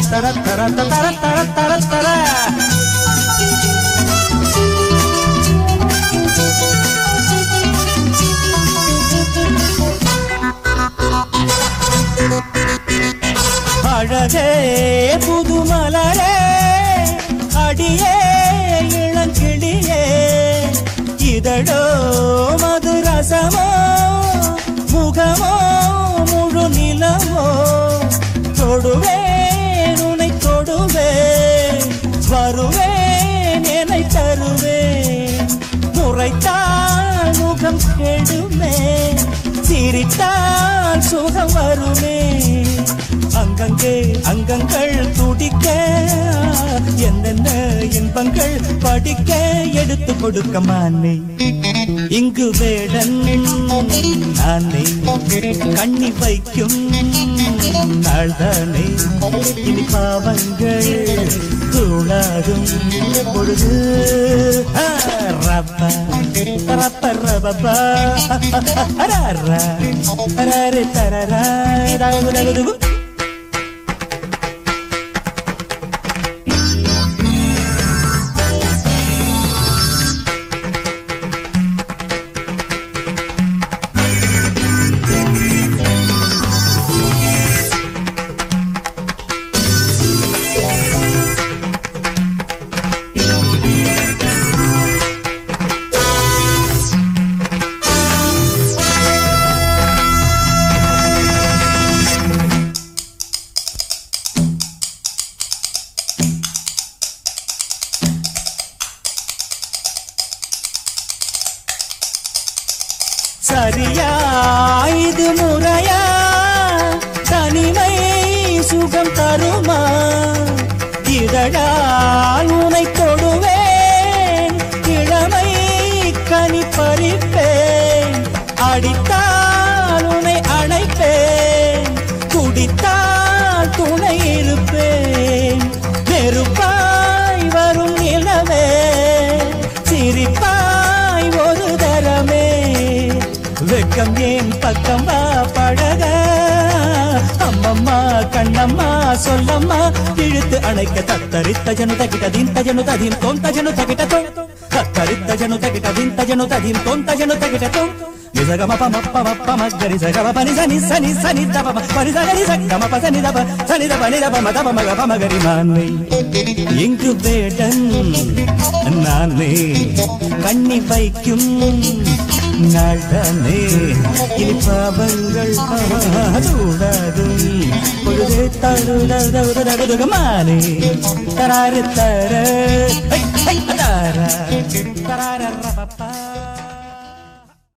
தர தர தர தர தர தர அழகே புதுமலரே அடியே இளங்கிளியே இதழோ மதுரசமோ முகமோ முழு நிலமோ தொடுவேன் உன்னை தொடுவேன் வருவேன் என்னை தருவேன் முறைத்தால் முகம் கெடுமே சிரித்தால் சுகம் வருமே அங்கங்கே அங்கங்கள் துடிக்க என்னென்ன இன்பங்கள் படிக்க எடுத்து கொடுக்க மானே இங்கு வேடன் நானே கண்ணி வைக்கும் நாள்தானே இனி பாவங்கள் கூடாகும் பொழுது ரப்ப ரப்ப ரப்ப அரே தரரா சரியா இது முறையா தனிமை சுகம் தருமா இதழால் உனை தொடுவேன் இளமை கனி பறிப்பேன் அடித்தால் உனை அணைப்பேன் குடித்தால் துணை இருப்பேன் நெருப்பாய் வரும் நிலவே சிரிப்பாய் ஒரு தரமே வெக்கம் ஏன் பக்கம் வா பழக அம்மம்மா கண்ணம்மா சொல்லம்மா இழுத்து அணைக்க தத்தரித்த ஜனு தகிட்ட தீந்த ஜனு ததீம் தோந்த ஜனு தகிட்ட தோ தத்தரித்த ஜனு தகிட்ட தீந்த ஜனு ததீம் தோந்த ஜனு தகிட்ட தோ நிசகம பமப்ப மகரி சகம பனி சனி சனி சனி தப பனி சகரி சகம பசனி தப சனி தப நி தப மதப மக பமகரி நானே இங்கு வேடன் நானே கண்ணி வைக்கும் நாள்தானே இனி பாவங்கள் கூடாகும் பொழுது தருதமானே தராரு தர தரார தரார